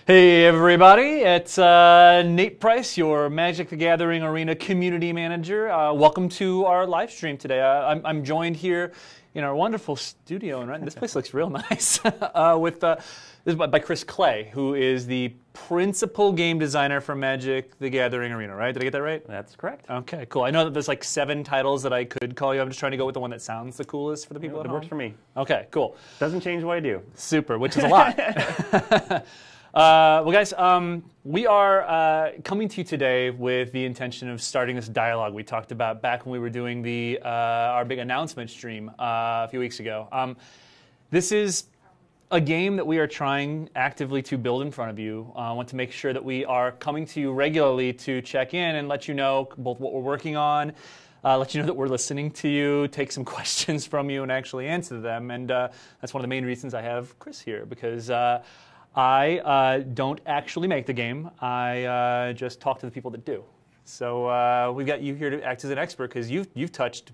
Hey everybody, it's Nate Price, your Magic the Gathering Arena Community Manager. Welcome to our live stream today. I'm joined here in our wonderful studio, and this place looks real nice, this is by Chris Clay, who is the principal game designer for Magic the Gathering Arena, right? Did I get that right? That's correct. Okay, cool. I know that there's like 7 titles that I could call you. I'm just trying to go with the one that sounds the coolest for the people at home. It works for me. Okay, cool. Doesn't change what I do. Super, which is a lot. Well, guys, we are coming to you today with the intention of starting this dialogue we talked about back when we were doing the our big announcement stream a few weeks ago. This is a game that we are trying actively to build in front of you. I want to make sure that we are coming to you regularly to check in and let you know both what we're working on, let you know that we're listening to you, take some questions from you, and actually answer them. And that's one of the main reasons I have Chris here, because I don't actually make the game. I just talk to the people that do. So we've got you here to act as an expert, because you've touched,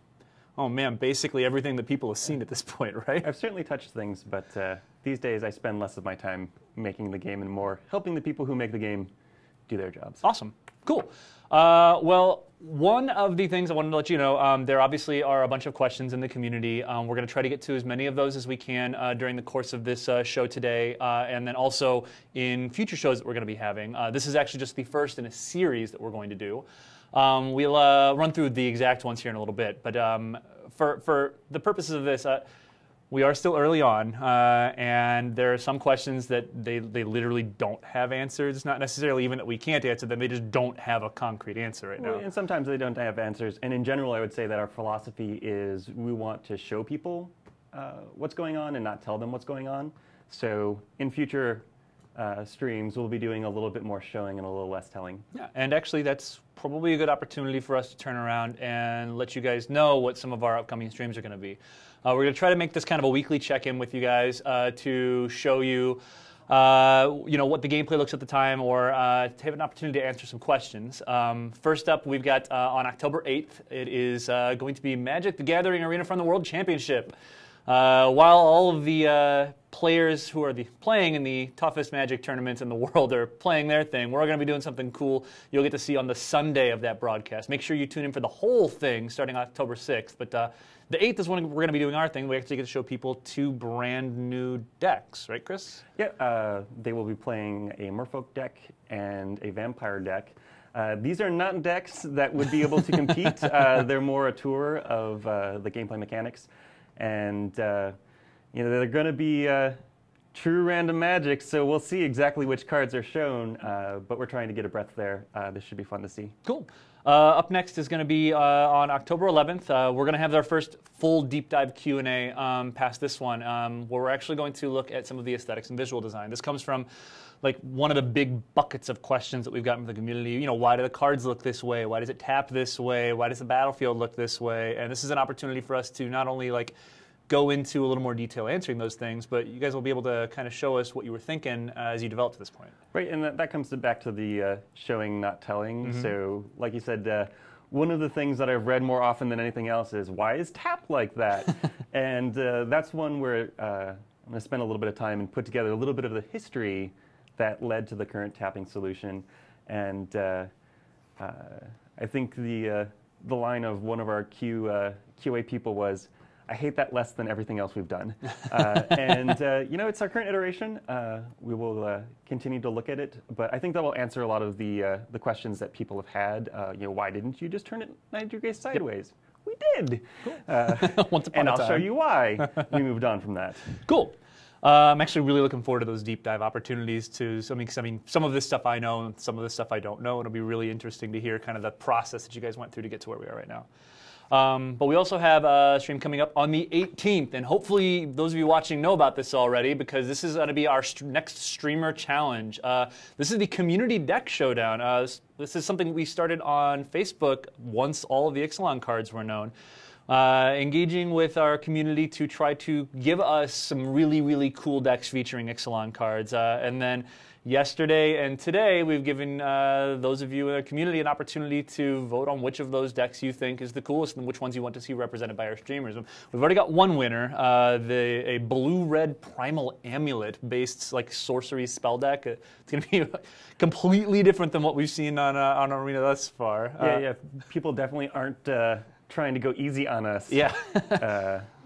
oh man, basically everything that people have seen at this point, right? I've certainly touched things, but these days I spend less of my time making the game and more helping the people who make the game do their jobs. Awesome. Cool. Well, one of the things I wanted to let you know, there obviously are a bunch of questions in the community. We're going to try to get to as many of those as we can during the course of this show today, and then also in future shows that we're going to be having. This is actually just the first in a series that we're going to do. We'll run through the exact ones here in a little bit, but for the purposes of this, we are still early on, and there are some questions that they literally don't have answers. It's not necessarily even that we can't answer them, they just don't have a concrete answer right now. And sometimes they don't have answers, and in general I would say that our philosophy is we want to show people what's going on and not tell them what's going on. So in future streams we'll be doing a little bit more showing and a little less telling. Yeah, and actually that's probably a good opportunity for us to turn around and let you guys know what some of our upcoming streams are going to be. We're going to try to make this kind of a weekly check-in with you guys to show you, what the gameplay looks at the time, or to have an opportunity to answer some questions. First up, we've got on October 8th, it is going to be Magic the Gathering Arena from the World Championship. While all of the players who are playing in the toughest Magic tournaments in the world are playing their thing, we're going to be doing something cool you'll get to see on the Sunday of that broadcast. Make sure you tune in for the whole thing starting October 6th. But the 8th is when we're going to be doing our thing. We actually get to show people 2 brand new decks, right, Chris? Yeah, they will be playing a Merfolk deck and a Vampire deck. These are not decks that would be able to compete. They're more a tour of the gameplay mechanics. And they're going to be true random Magic, so we'll see exactly which cards are shown, but we're trying to get a breath there. This should be fun to see. Cool. Up next is going to be on October 11th. We're going to have our first full deep dive Q&A past this one, where we're actually going to look at some of the aesthetics and visual design. This comes from like one of the big buckets of questions that we've gotten from the community. Why do the cards look this way? Why does it tap this way? Why does the battlefield look this way? And this is an opportunity for us to not only go into a little more detail answering those things, but you guys will be able to kind of show us what you were thinking as you developed to this point. Right, and that comes back to the showing, not telling. Mm-hmm. So, like you said, one of the things that I've read more often than anything else is, why is tap like that? And that's one where I'm going to spend a little bit of time and put together a little bit of the history that led to the current tapping solution. And I think the line of one of our QA people was, I hate that less than everything else we've done. It's our current iteration. We will continue to look at it, but I think that will answer a lot of the questions that people have had. Why didn't you just turn it 90 degrees sideways? Yep. We did. Cool. Once upon a time. And I'll show you why we moved on from that. Cool. I'm actually really looking forward to those deep dive opportunities because some of this stuff I know and some of this stuff I don't know. It'll be really interesting to hear kind of the process that you guys went through to get to where we are right now. But we also have a stream coming up on the 18th, and hopefully those of you watching know about this already, because this is going to be our next streamer challenge. This is the Community Deck Showdown. This is something we started on Facebook once all of the Ixalan cards were known. engaging with our community to try to give us some really, really cool decks featuring Ixalan cards. And then yesterday and today, we've given those of you in our community an opportunity to vote on which of those decks you think is the coolest and which ones you want to see represented by our streamers. We've already got one winner, a blue-red Primal Amulet-based like sorcery spell deck. It's going to be completely different than what we've seen on Arena thus far. Yeah. People definitely aren't trying to go easy on us. Yeah.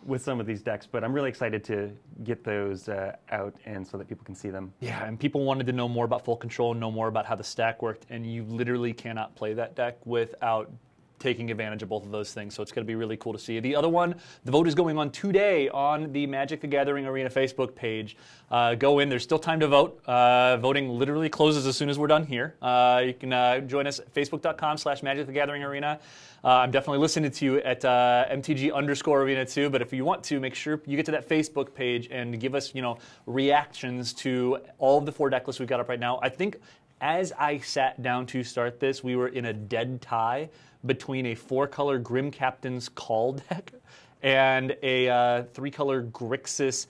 With some of these decks, but I'm really excited to get those out and so that people can see them. Yeah, and people wanted to know more about Full Control, know more about how the stack worked, and you literally cannot play that deck without taking advantage of both of those things. So it's going to be really cool to see. The other one, the vote is going on today on the Magic the Gathering Arena Facebook page. Go in. There's still time to vote. Voting literally closes as soon as we're done here. You can join us at facebook.com/Magic the Gathering Arena. I'm definitely listening to you at MTG_Arena too, but if you want to, make sure you get to that Facebook page and give us, reactions to all of the 4 deck lists we've got up right now. I think as I sat down to start this, we were in a dead tie between a 4-color Grim Captain's Call deck and a 3-color Grixis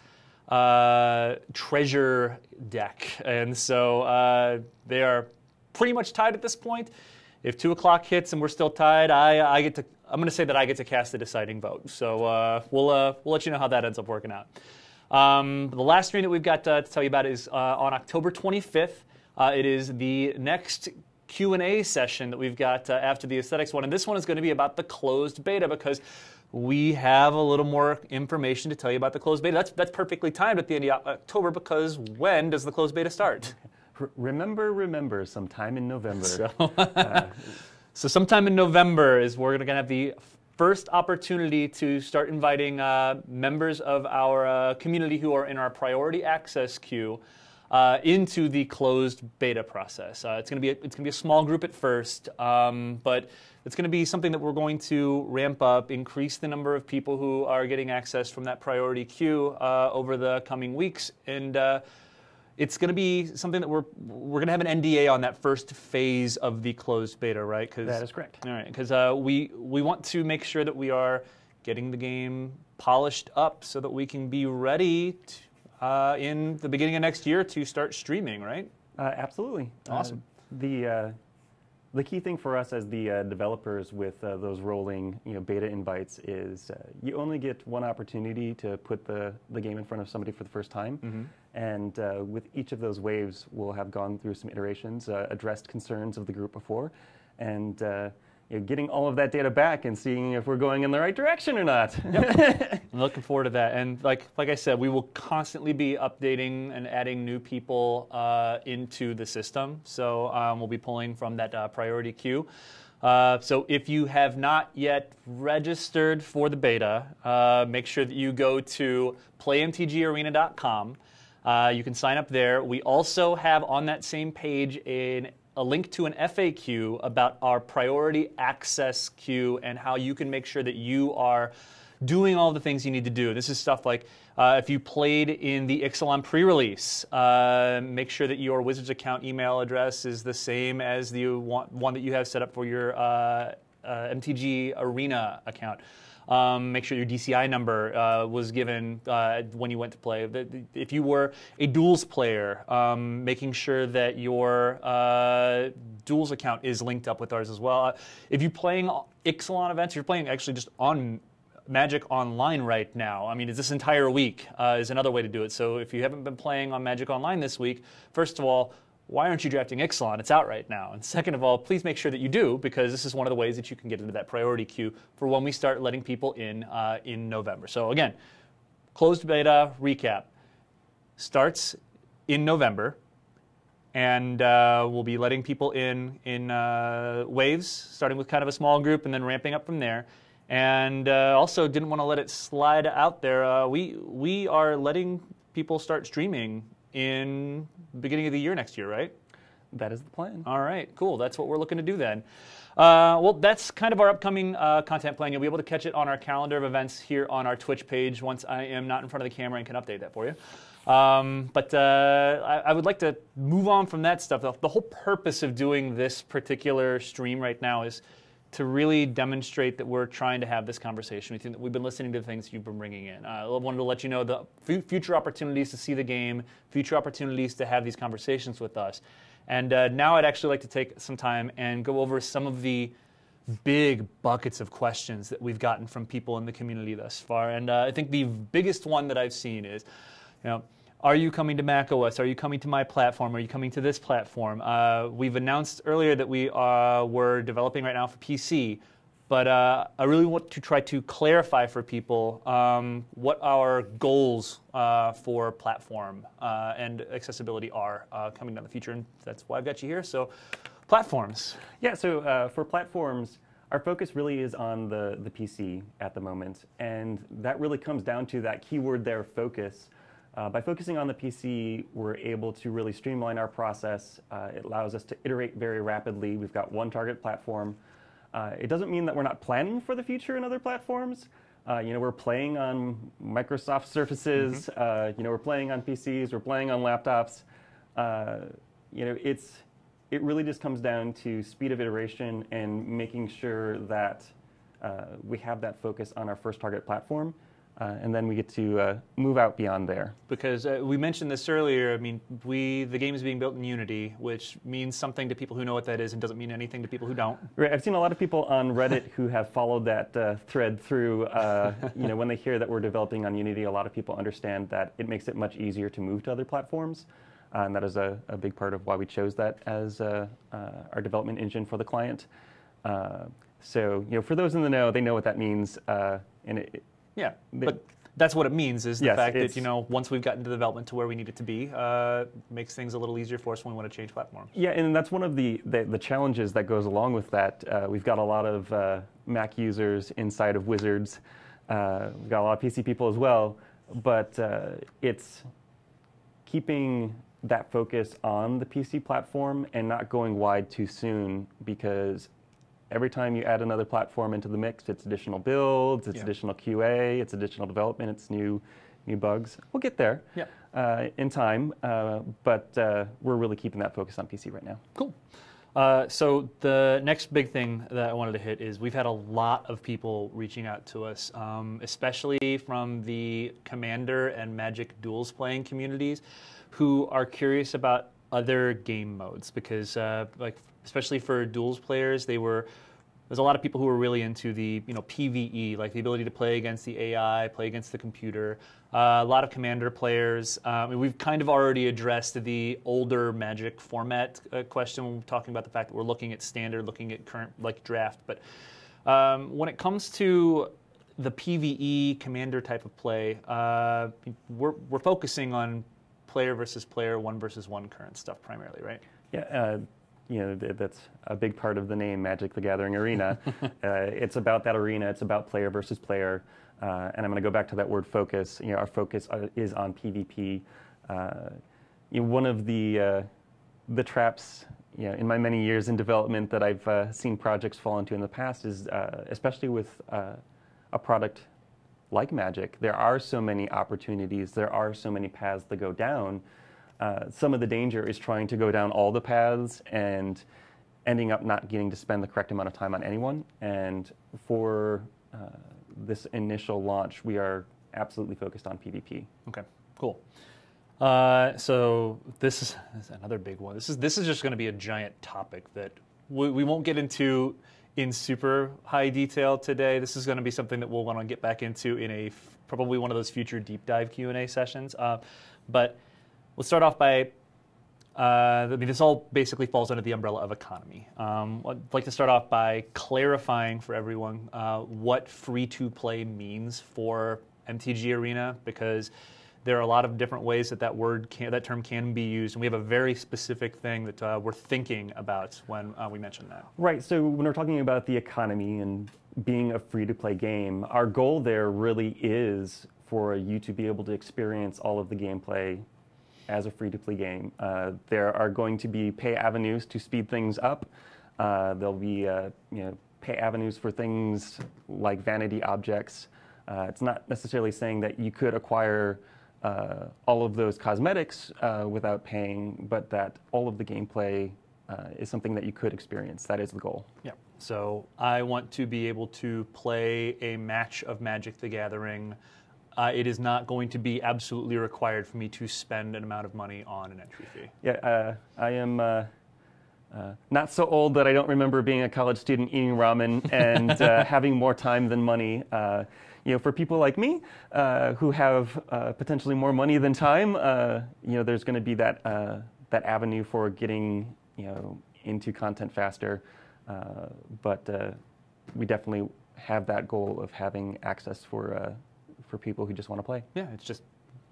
Treasure deck. And so they are pretty much tied at this point. If 2 o'clock hits and we're still tied, I'm going to say that I get to cast the deciding vote. So we'll let you know how that ends up working out. The last stream that we've got to tell you about is on October 25th. It is the next Q&A session that we've got after the aesthetics one. And this one is going to be about the closed beta because we have a little more information to tell you about the closed beta. That's perfectly timed at the end of October because when does the closed beta start? Remember, sometime in November. So sometime in November is we're going to have the first opportunity to start inviting members of our community who are in our priority access queue into the closed beta process. It's going to be a small group at first, but it's going to be something that we're going to ramp up, increase the number of people who are getting access from that priority queue over the coming weeks, and it's going to be something that we're going to have an NDA on that first phase of the closed beta, right? That is correct. All right, because we want to make sure that we are getting the game polished up so that we can be ready in the beginning of next year to start streaming, right? Absolutely. Awesome. The key thing for us as the developers with those rolling beta invites is you only get one opportunity to put the game in front of somebody for the first time. Mm-hmm. And with each of those waves, we'll have gone through some iterations, addressed concerns of the group before, and getting all of that data back and seeing if we're going in the right direction or not. Yep. I'm looking forward to that. And like I said, we will constantly be updating and adding new people into the system. So we'll be pulling from that priority queue. So if you have not yet registered for the beta, make sure that you go to playmtgarena.com. You can sign up there. We also have on that same page a link to an FAQ about our priority access queue and how you can make sure that you are doing all the things you need to do. This is stuff like if you played in the Ixalan pre-release, make sure that your Wizards account email address is the same as the one that you have set up for your MTG Arena account. Make sure your DCI number was given when you went to play. If you were a Duels player, making sure that your Duels account is linked up with ours as well. If you're playing Ixalan events, you're playing actually just on Magic Online right now. I mean, this entire week is another way to do it. So if you haven't been playing on Magic Online this week, first of all, why aren't you drafting Ixalan? It's out right now. And second of all, please make sure that you do, because this is one of the ways that you can get into that priority queue for when we start letting people in November. So again, closed beta recap starts in November, and we'll be letting people in waves, starting with kind of a small group and then ramping up from there. And also didn't want to let it slide out there. We are letting people start streaming in the beginning of the year next year, right? That is the plan. All right, cool. That's what we're looking to do then. Well, that's kind of our upcoming content plan. You'll be able to catch it on our calendar of events here on our Twitch page once I am not in front of the camera and can update that for you. But I would like to move on from that stuff. The whole purpose of doing this particular stream right now is to really demonstrate that we're trying to have this conversation with you, that we've been listening to the things you've been bringing in. I wanted to let you know the future opportunities to see the game, future opportunities to have these conversations with us. And now I'd actually like to take some time and go over some of the big buckets of questions that we've gotten from people in the community thus far. And I think the biggest one that I've seen is, are you coming to macOS? Are you coming to my platform? Are you coming to this platform? We've announced earlier that we're developing right now for PC, but I really want to try to clarify for people what our goals for platform and accessibility are coming down the future, and that's why I've got you here. So, platforms. Yeah, so for platforms, our focus really is on the PC at the moment, and that really comes down to that keyword there, focus. By focusing on the PC, we're able to really streamline our process. It allows us to iterate very rapidly. We've got one target platform. It doesn't mean that we're not planning for the future in other platforms. We're playing on Microsoft Surfaces. We're playing on PCs. We're playing on laptops. It really just comes down to speed of iteration and making sure that we have that focus on our first target platform. And then we get to move out beyond there. Because we mentioned this earlier, I mean, the game is being built in Unity, which means something to people who know what that is and doesn't mean anything to people who don't. Right. I've seen a lot of people on Reddit who have followed that thread through. When they hear that we're developing on Unity, a lot of people understand that it makes it much easier to move to other platforms. And that is a big part of why we chose that as our development engine for the client. So for those in the know, they know what that means. Yeah, but that's what it means, is the fact that, once we've gotten to development to where we need it to be, makes things a little easier for us when we want to change platforms. Yeah, and that's one of the challenges that goes along with that. We've got a lot of Mac users inside of Wizards. We've got a lot of PC people as well, but it's keeping that focus on the PC platform and not going wide too soon, because every time you add another platform into the mix, it's additional builds, it's additional QA, it's additional development, it's new bugs. We'll get there in time, but we're really keeping that focus on PC right now. Cool. So the next big thing that I wanted to hit is we've had a lot of people reaching out to us, especially from the Commander and Magic Duels playing communities, who are curious about other game modes, because especially for Duels players, there's a lot of people who are really into the PvE, like the ability to play against the AI, play against the computer. A lot of Commander players. We've kind of already addressed the older Magic format question when we're talking about the fact that we're looking at standard, looking at current draft. But when it comes to the PvE Commander type of play, we're focusing on player versus player, one versus one current stuff primarily, right? Yeah. That's a big part of the name, Magic the Gathering Arena. It's about that arena. It's about player versus player. And I'm going to go back to that word focus. Our focus is on PvP. One of the traps, in my many years in development that I've seen projects fall into in the past is, especially with a product like Magic, there are so many opportunities. There are so many paths to go down. Some of the danger is trying to go down all the paths and ending up not getting to spend the correct amount of time on anyone. And for this initial launch, we are absolutely focused on PvP. Okay, cool. So this is another big one. This is just going to be a giant topic that we won't get into in super high detail today. This is going to be something that we'll want to get back into in probably one of those future deep dive Q&A sessions. But we'll start off by, this all basically falls under the umbrella of economy. I'd like to start off by clarifying for everyone what free-to-play means for MTG Arena, because there are a lot of different ways that that term can be used, and we have a very specific thing that we're thinking about when we mention that. Right, so when we're talking about the economy and being a free-to-play game, our goal there really is for you to be able to experience all of the gameplay as a free-to-play game. There are going to be pay avenues to speed things up. There'll be pay avenues for things like vanity objects. It's not necessarily saying that you could acquire all of those cosmetics without paying, but that all of the gameplay is something that you could experience. That is the goal. Yeah. So I want to be able to play a match of Magic the Gathering. It is not going to be absolutely required for me to spend an amount of money on an entry fee. Yeah, I am not so old that I don't remember being a college student eating ramen and having more time than money. For people like me who have potentially more money than time, there's going to be that avenue for getting into content faster. But we definitely have that goal of having access for people who just want to play. Yeah, it's just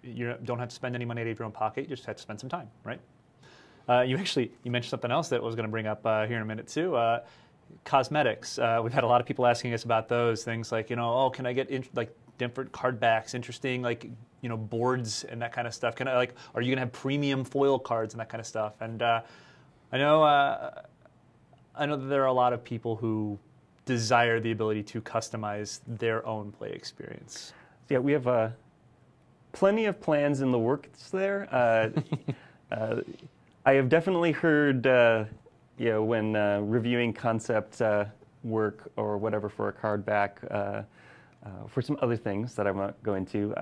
you don't have to spend any money out of your own pocket. You just have to spend some time, right? You mentioned something else that I was going to bring up here in a minute too. Cosmetics. We've had a lot of people asking us about those things, like can I get different card backs, interesting boards and that kind of stuff? Are you going to have premium foil cards and that kind of stuff? And I know that there are a lot of people who desire the ability to customize their own play experience. Yeah, we have plenty of plans in the works there. I have definitely heard, when reviewing concept work or whatever for a card back, for some other things that I'm not going to,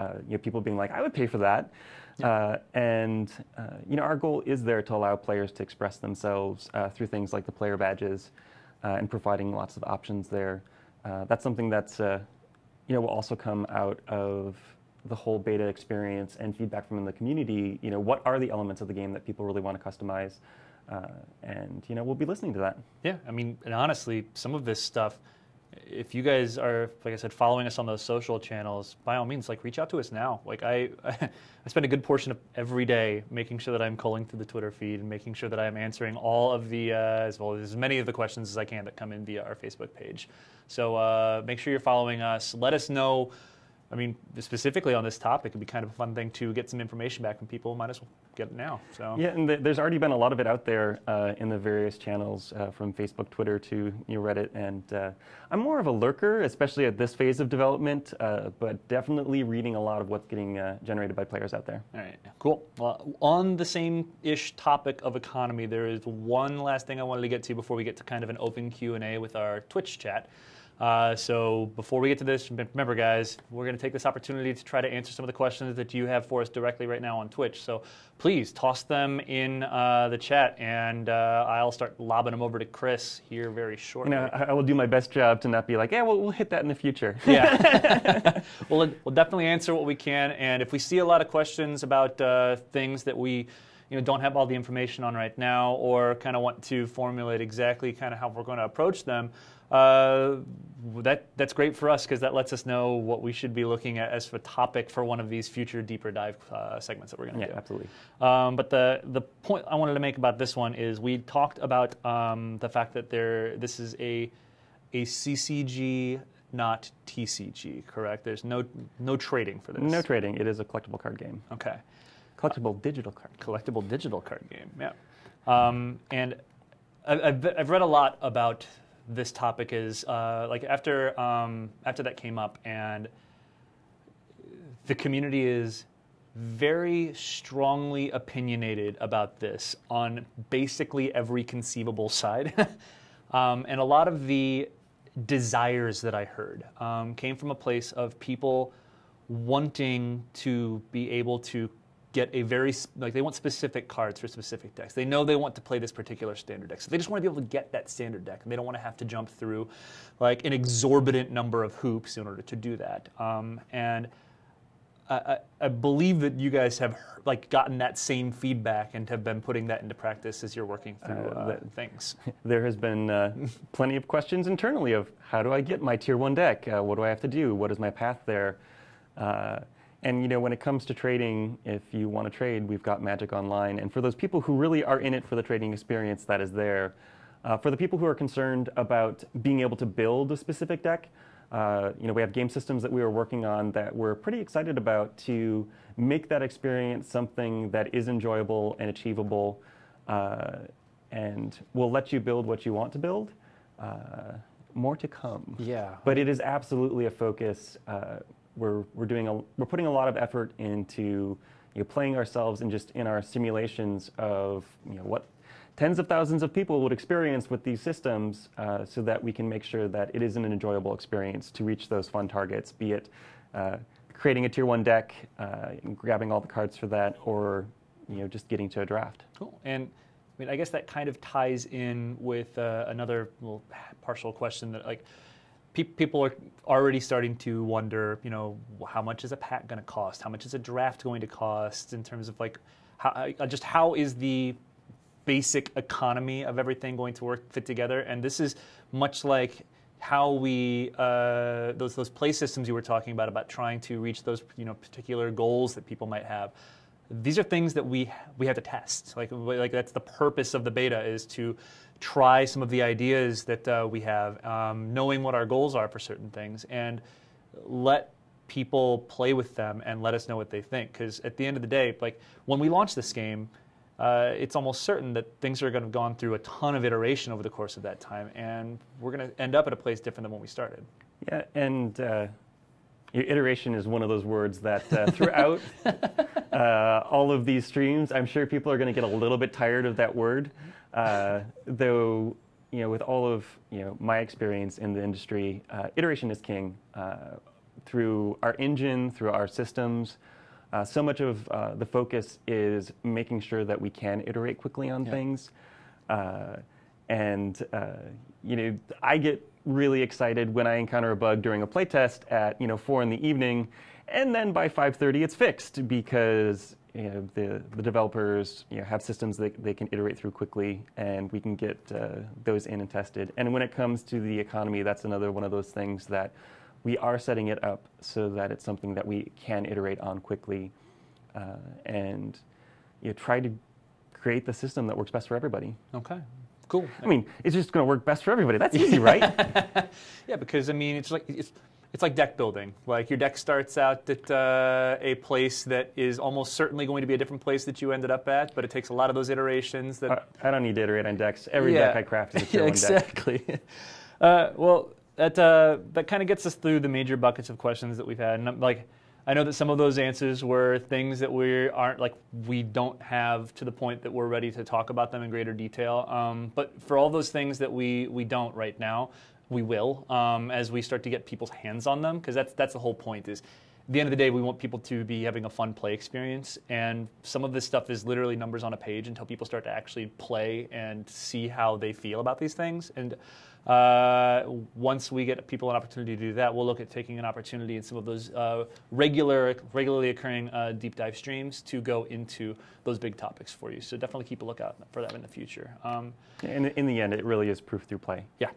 people being like, I would pay for that. Yeah. Our goal is there to allow players to express themselves through things like the player badges and providing lots of options there. That's something that's, will also come out of the whole beta experience and feedback from the community. What are the elements of the game that people really want to customize? And we'll be listening to that. Yeah, and honestly, some of this stuff, if you guys are, like I said, following us on those social channels, by all means, reach out to us now. I spend a good portion of every day making sure that I'm culling through the Twitter feed and making sure that I'm answering all of the, as many of the questions as I can that come in via our Facebook page. So make sure you're following us. Let us know. Specifically on this topic, it'd be kind of a fun thing to get some information back from people. Might as well get it now. So yeah, and there's already been a lot of it out there in the various channels, from Facebook, Twitter to Reddit. And I'm more of a lurker, especially at this phase of development, but definitely reading a lot of what's getting generated by players out there. All right, cool. Well, on the same-ish topic of economy, there is one last thing I wanted to get to before we get to kind of an open Q&A with our Twitch chat. So before we get to this, remember guys, we're going to take this opportunity to try to answer some of the questions that you have for us directly right now on Twitch. So please toss them in the chat, and I'll start lobbing them over to Chris here very shortly. I will do my best job to not be like, yeah, we'll hit that in the future. Yeah. We'll definitely answer what we can, and if we see a lot of questions about things that we don't have all the information on right now, or kind of want to formulate exactly kind of how we're going to approach them, that's great for us, because that lets us know what we should be looking at as a topic for one of these future deeper dive segments that we're going to do. Yeah, absolutely. But the point I wanted to make about this one is we talked about the fact that this is a CCG, not TCG, correct? There's no trading for this. No trading. It is a collectible card game. Okay. Collectible digital card. Collectible digital card game. Yeah. And I've read a lot about this topic is after that came up, and the community is very strongly opinionated about this on basically every conceivable side. And a lot of the desires that I heard came from a place of people wanting to be able to get a very, they want specific cards for specific decks. They know they want to play this particular standard deck. So they just want to be able to get that standard deck, and they don't want to have to jump through an exorbitant number of hoops in order to do that. And I believe that you guys have gotten that same feedback and have been putting that into practice as you're working through things. There has been plenty of questions internally of, how do I get my tier 1 deck? What do I have to do? What is my path there? And when it comes to trading, if you want to trade, we've got Magic Online. And for those people who really are in it for the trading experience, that is there. For the people who are concerned about being able to build a specific deck, we have game systems that we are working on that we're pretty excited about to make that experience something that is enjoyable and achievable, and will let you build what you want to build. More to come. Yeah. But it is absolutely a focus. We're putting a lot of effort into playing ourselves and just in our simulations of what tens of thousands of people would experience with these systems, so that we can make sure that it is an enjoyable experience to reach those fun targets, be it creating a tier 1 deck, grabbing all the cards for that, or just getting to a draft. Cool. And I mean, I guess that kind of ties in with another little partial question that people are already starting to wonder, how much is a pack going to cost? How much is a draft going to cost in terms of how is the basic economy of everything going to fit together? And this is much like how we those play systems you were talking about trying to reach those particular goals that people might have. These are things that we have to test. Like that's the purpose of the beta, is to try some of the ideas that we have, knowing what our goals are for certain things, and let people play with them and let us know what they think. Because at the end of the day, when we launch this game, it's almost certain that things are going to have gone through a ton of iteration over the course of that time, and we're going to end up at a place different than when we started. Yeah, and iteration is one of those words that throughout all of these streams, I'm sure people are going to get a little bit tired of that word. Though, with all of my experience in the industry, iteration is king. Through our engine, through our systems, so much of the focus is making sure that we can iterate quickly on things. And I get really excited when I encounter a bug during a playtest at 4 in the evening, and then by 5:30 it's fixed because the developers have systems that they can iterate through quickly, and we can get those in and tested. And when it comes to the economy, that's another one of those things that we are setting it up so that it's something that we can iterate on quickly, and try to create the system that works best for everybody. Okay. Cool. I mean, it's just going to work best for everybody. That's easy, right? Yeah, because I mean, it's like deck building. Like your deck starts out at a place that is almost certainly going to be a different place that you ended up at, but it takes a lot of those iterations. That I don't need to iterate on decks. Every deck I craft is a tier 1 deck. Exactly. Well, that kind of gets us through the major buckets of questions that we've had. And I know that some of those answers were things that we don't have to the point that we're ready to talk about them in greater detail. But for all those things that we don't right now, we will as we start to get people's hands on them, because that's the whole point. Is at the end of the day, we want people to be having a fun play experience, and some of this stuff is literally numbers on a page until people start to actually play and see how they feel about these things. And once we get people an opportunity to do that, we'll look at taking an opportunity in some of those regularly occurring deep dive streams to go into those big topics for you. So definitely keep a lookout for that in the future. In the end, it really is proof through play. Yeah.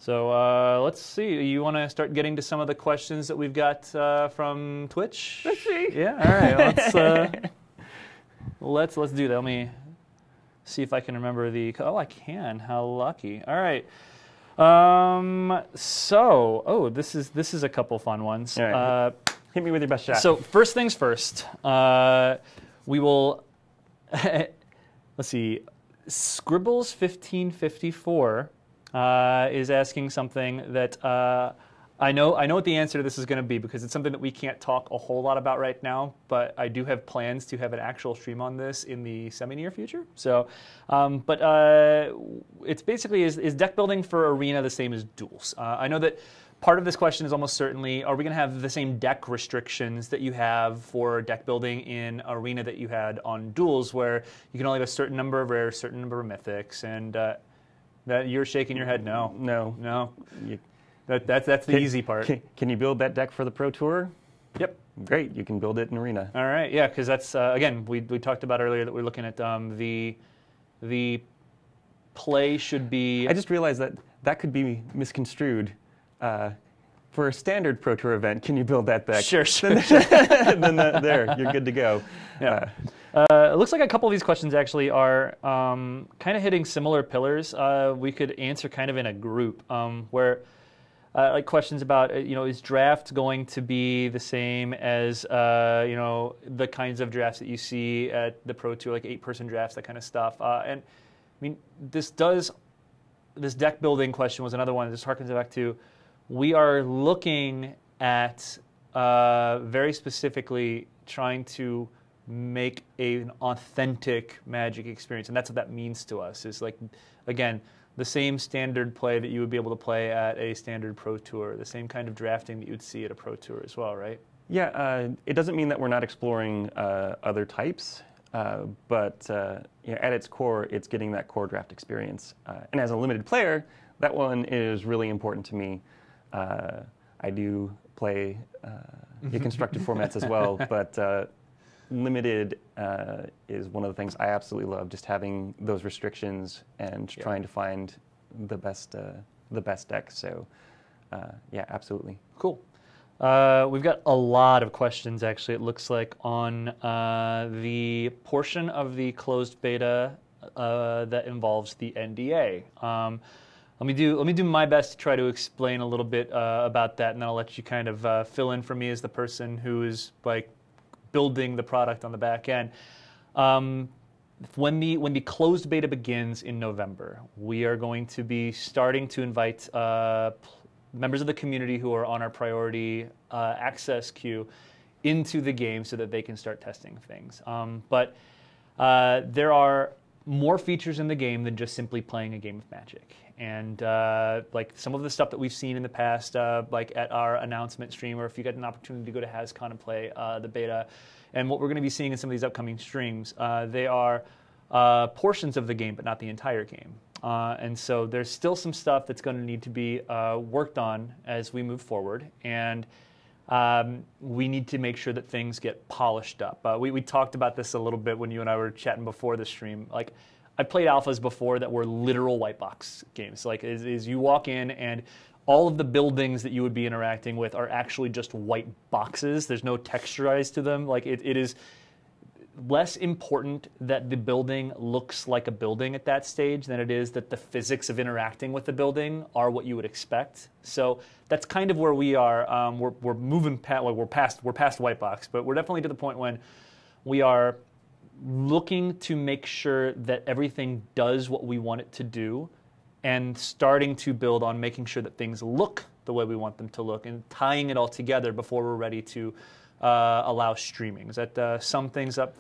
So let's see. You want to start getting to some of the questions that we've got from Twitch? Let's see. Yeah. All right. Let's do that. Let me see if I can remember the. Oh, I can. How lucky. All right. This is a couple fun ones. All right. Hit me with your best shot. So first things first, we will. Let's see. Scribbles 1554 is asking something that I know what the answer to this is going to be, because it's something that we can't talk a whole lot about right now, but I do have plans to have an actual stream on this in the semi-near future. So, it's basically, is deck building for Arena the same as Duels? I know that part of this question is almost certainly, are we going to have the same deck restrictions that you have for deck building in Arena that you had on Duels, where you can only have a certain number of rares, certain number of mythics, and that you're shaking your head no. No. That's the easy part. Can you build that deck for the Pro Tour? Yep. Great, you can build it in Arena. All right, yeah, because that's, again, we talked about earlier that we're looking at the play should be... I just realized that could be misconstrued. For a standard Pro Tour event, can you build that deck? Sure. Then there, you're good to go. Yeah. It looks like a couple of these questions actually are kind of hitting similar pillars. We could answer kind of in a group where... like questions about, is draft going to be the same as, the kinds of drafts that you see at the Pro Tour, like 8-person drafts, that kind of stuff. And I mean, this deck building question was another one that just harkens back to, we are looking at very specifically trying to make an authentic Magic experience, and that's what that means to us. Is like, again, the same standard play that you would be able to play at a standard Pro Tour, the same kind of drafting that you would see at a Pro Tour as well, right? Yeah, it doesn't mean that we're not exploring other types, but you know, at its core, it's getting that core draft experience. And as a limited player, that one is really important to me. I do play constructed formats as well, but limited is one of the things I absolutely love. Just having those restrictions and trying to find the best deck. So, yeah, absolutely. Cool. We've got a lot of questions, actually, it looks like, on the portion of the closed beta that involves the NDA. Let me do my best to try to explain a little bit about that, and then I'll let you kind of fill in for me as the person who is like building the product on the back end. When the closed beta begins in November, we are going to be starting to invite members of the community who are on our priority access queue into the game so that they can start testing things. But there are more features in the game than just simply playing a game of Magic. And like some of the stuff that we've seen in the past, like at our announcement stream, or if you get an opportunity to go to HasCon and play the beta, and what we're going to be seeing in some of these upcoming streams, they are portions of the game, but not the entire game. And so there's still some stuff that's going to need to be worked on as we move forward, and we need to make sure that things get polished up. We talked about this a little bit when you and I were chatting before the stream. Like, I played alphas before that were literal white box games. Like, is you walk in and all of the buildings that you would be interacting with are actually just white boxes. There's no texturized to them. Like, it is less important that the building looks like a building at that stage than it is that the physics of interacting with the building are what you would expect. So that's kind of where we are. We're moving past, well, we're past white box, but we're definitely to the point when we are looking to make sure that everything does what we want it to do, and starting to build on making sure that things look the way we want them to look, and tying it all together before we're ready to allow streaming. Does that sum things up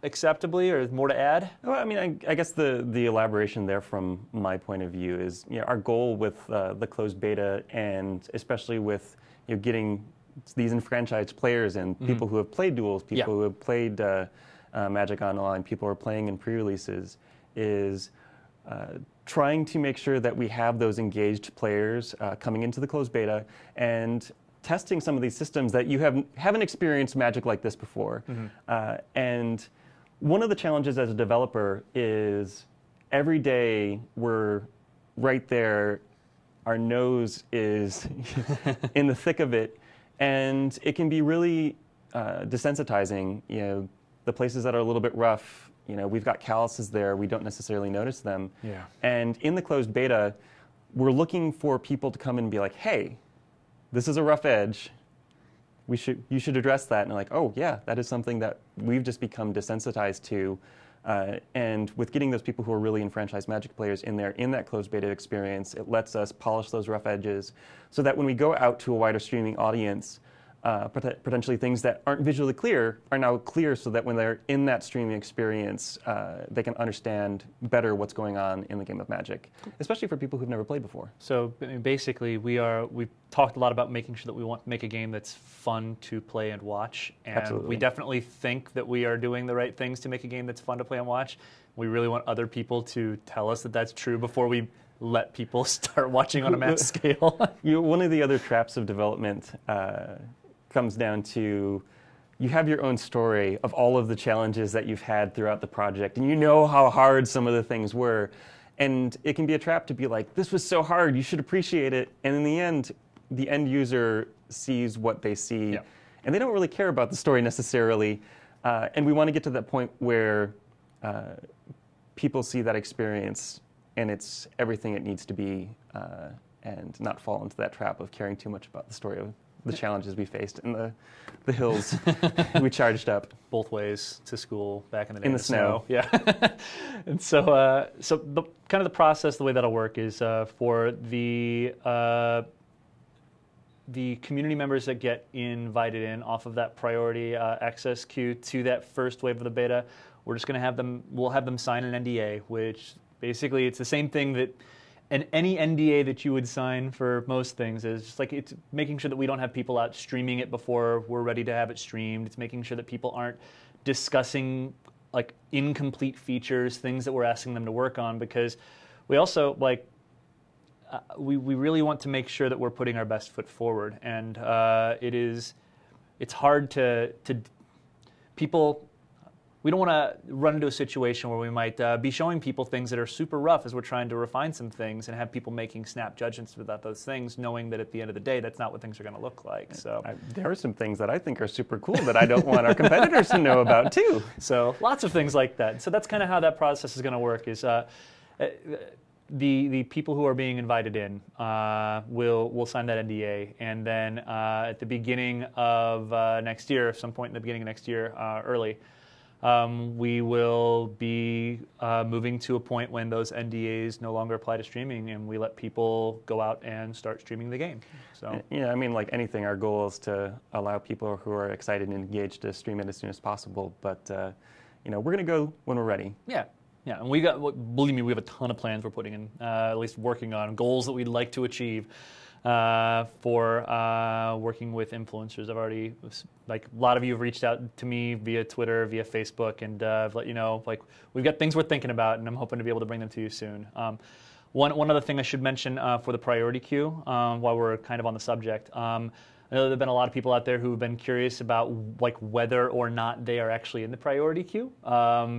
acceptably, or is more to add? Well, I mean, I guess the elaboration there from my point of view is, you know, our goal with the closed beta, and especially with, you know, getting these enfranchised players and people who have played Duels, people who have played Magic Online, people who are playing in pre-releases, is trying to make sure that we have those engaged players coming into the closed beta and testing some of these systems that you haven't experienced Magic like this before. And one of the challenges as a developer is every day we're right there, our nose is in the thick of it, and it can be really desensitizing. You know, the places that are a little bit rough, you know, we've got calluses there, we don't necessarily notice them. Yeah. And in the closed beta, we're looking for people to come in and be like, hey, this is a rough edge. You should address that. And like, oh yeah, that is something that we've just become desensitized to. And with getting those people who are really enfranchised Magic players in there in that closed beta experience, it lets us polish those rough edges so that when we go out to a wider streaming audience, potentially things that aren't visually clear are now clear, so that when they're in that streaming experience, they can understand better what's going on in the game of Magic, especially for people who've never played before. So basically, we've talked a lot about making sure that we want to make a game that's fun to play and watch, and Absolutely. We definitely think that we are doing the right things to make a game that's fun to play and watch. We really want other people to tell us that that's true before we let people start watching on a mass scale. One of the other traps of development comes down to, you have your own story of all of the challenges that you've had throughout the project, and you know how hard some of the things were, and it can be a trap to be like, this was so hard, you should appreciate it, and in the end user sees what they see, and they don't really care about the story necessarily, and we want to get to that point where people see that experience and it's everything it needs to be, and not fall into that trap of caring too much about the story of the challenges we faced in the hills we charged up. Both ways to school back in the day. In the snow. Yeah. And so the kind of the process, the way that'll work is for the the community members that get invited in off of that priority access queue to that first wave of the beta, we're just going to have them. We'll have them sign an NDA, which basically it's the same thing that any NDA that you would sign for most things is just like it's making sure that we don't have people out streaming it before we're ready to have it streamed. It's making sure that people aren't discussing like incomplete features, things that we're asking them to work on, because we also like we really want to make sure that we're putting our best foot forward, and it's hard to people. We don't want to run into a situation where we might be showing people things that are super rough as we're trying to refine some things and have people making snap judgments about those things, knowing that at the end of the day, that's not what things are going to look like. So there are some things that I think are super cool that I don't want our competitors to know about too. So lots of things like that. So that's kind of how that process is going to work. Is the people who are being invited in will sign that NDA, and then at the beginning of next year, some point in the beginning of next year, early. We will be moving to a point when those NDAs no longer apply to streaming, and we let people go out and start streaming the game. So yeah, I mean, like anything, our goal is to allow people who are excited and engaged to stream it as soon as possible. But we're going to go when we're ready. Yeah, and we got. Believe me, we have a ton of plans we're putting in, at least working on goals that we'd like to achieve. For working with influencers. I've already, like, a lot of you have reached out to me via Twitter, via Facebook, and I've let you know, like, we've got things we're thinking about, and I'm hoping to be able to bring them to you soon. One other thing I should mention for the priority queue, while we're kind of on the subject, I know there have been a lot of people out there who have been curious about, like, whether or not they are actually in the priority queue,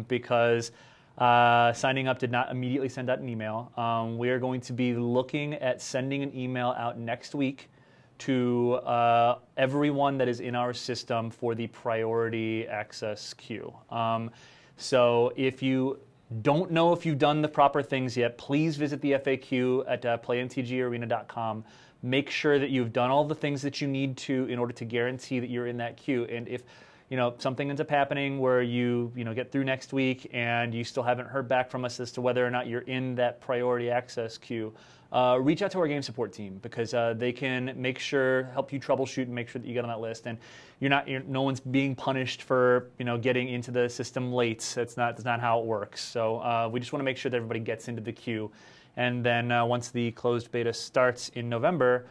because signing up did not immediately send out an email. We are going to be looking at sending an email out next week to everyone that is in our system for the priority access queue. So if you don't know if you've done the proper things yet, please visit the FAQ at play-mtgarena.com. Make sure that you've done all the things that you need to in order to guarantee that you're in that queue. And if something ends up happening where you get through next week and you still haven't heard back from us as to whether or not you're in that priority access queue, reach out to our game support team, because they can help you troubleshoot and make sure that you get on that list. And no one's being punished for getting into the system late. That's not how it works. So we just want to make sure that everybody gets into the queue, and then once the closed beta starts in November,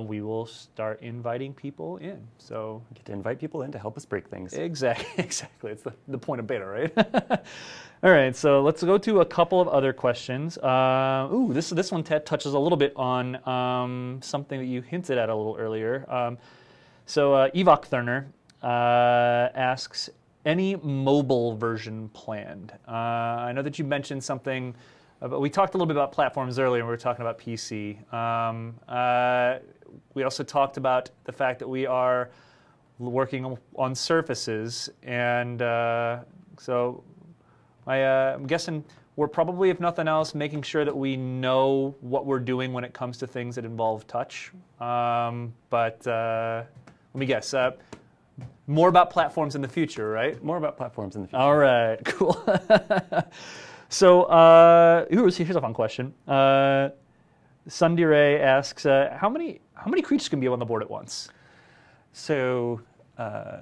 we will start inviting people in. So we get to invite people in to help us break things. Exactly. It's the point of beta, right? All right. So let's go to a couple of other questions. This one touches a little bit on something that you hinted at a little earlier. Evok Thurner asks, any mobile version planned? I know that you mentioned something. But we talked a little bit about platforms earlier, and we were talking about PC. We also talked about the fact that we are working on Surfaces, and so I'm guessing we're probably, if nothing else, making sure that we know what we're doing when it comes to things that involve touch. But let me guess. More about platforms in the future, right? More about platforms in the future. All right, cool. So here's a fun question. Sundire asks, how many creatures can be on the board at once? So I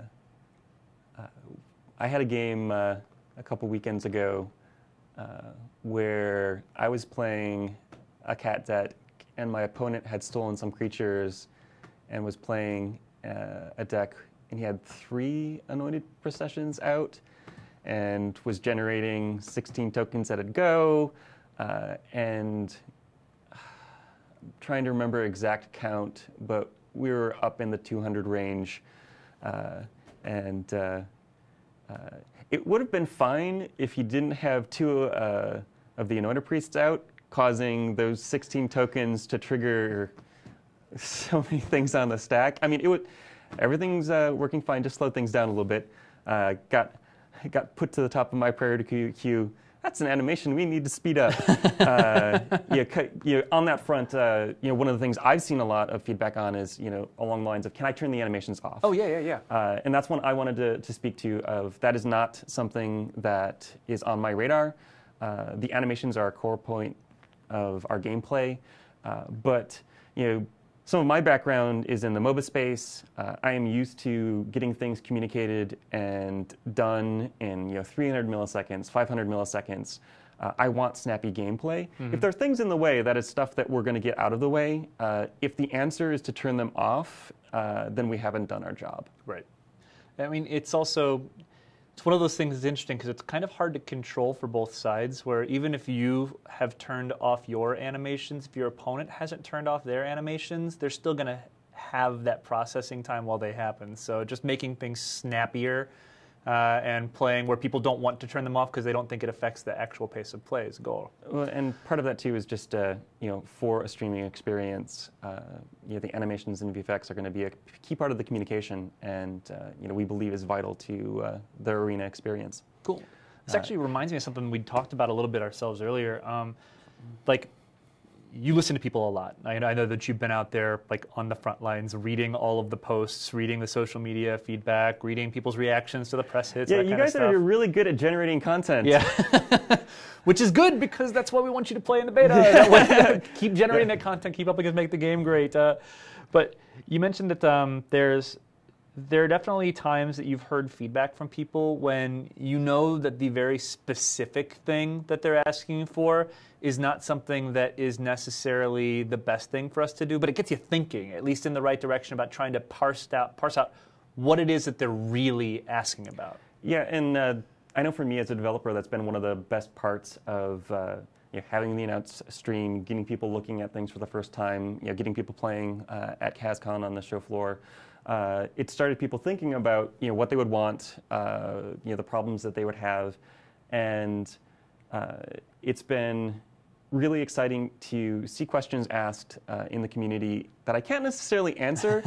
had a game a couple weekends ago where I was playing a cat deck, and my opponent had stolen some creatures and was playing a deck, and he had 3 Anointed Processions out and was generating 16 tokens at a go, and I'm trying to remember exact count, but we were up in the 200 range, and it would have been fine if he didn't have 2 of the Anointed Priests out, causing those 16 tokens to trigger so many things on the stack. I mean, everything's working fine, just slowed things down a little bit. Got put to the top of my priority queue. That's an animation we need to speed up. On that front, one of the things I've seen a lot of feedback on is, along the lines of, can I turn the animations off? Oh, yeah. And that's one I wanted to speak to. That is not something that is on my radar. The animations are a core point of our gameplay, but some of my background is in the MOBA space. I am used to getting things communicated and done in 300 milliseconds, 500 milliseconds. I want snappy gameplay. If there are things in the way, that is stuff that we're going to get out of the way. If the answer is to turn them off, then we haven't done our job. Right. I mean, it's also, it's one of those things that's interesting because it's kind of hard to control for both sides, where even if you have turned off your animations, if your opponent hasn't turned off their animations, they're still going to have that processing time while they happen. So just making things snappier and playing where people don't want to turn them off because they don't think it affects the actual pace of play is a goal. Well, and part of that too is just for a streaming experience, the animations and VFX are going to be a key part of the communication, and we believe is vital to the arena experience. Cool. This actually reminds me of something we talked about a little bit ourselves earlier. Like, you listen to people a lot. I know that you've been out there, like, on the front lines, reading all of the posts, reading the social media feedback, reading people's reactions to the press hits. Yeah, you guys are really good at generating content. Yeah, which is good because that's why we want you to play in the beta. That way, keep generating that content, keep helping us make the game great. But you mentioned that there are definitely times that you've heard feedback from people when you know that the very specific thing that they're asking for is not something that is necessarily the best thing for us to do, but it gets you thinking, at least in the right direction, about trying to parse out what it is that they're really asking about. Yeah, and I know for me as a developer, that's been one of the best parts of having the announced stream, getting people looking at things for the first time, getting people playing at CasCon on the show floor. It started people thinking about what they would want, the problems that they would have, and it's been really exciting to see questions asked in the community that I can't necessarily answer,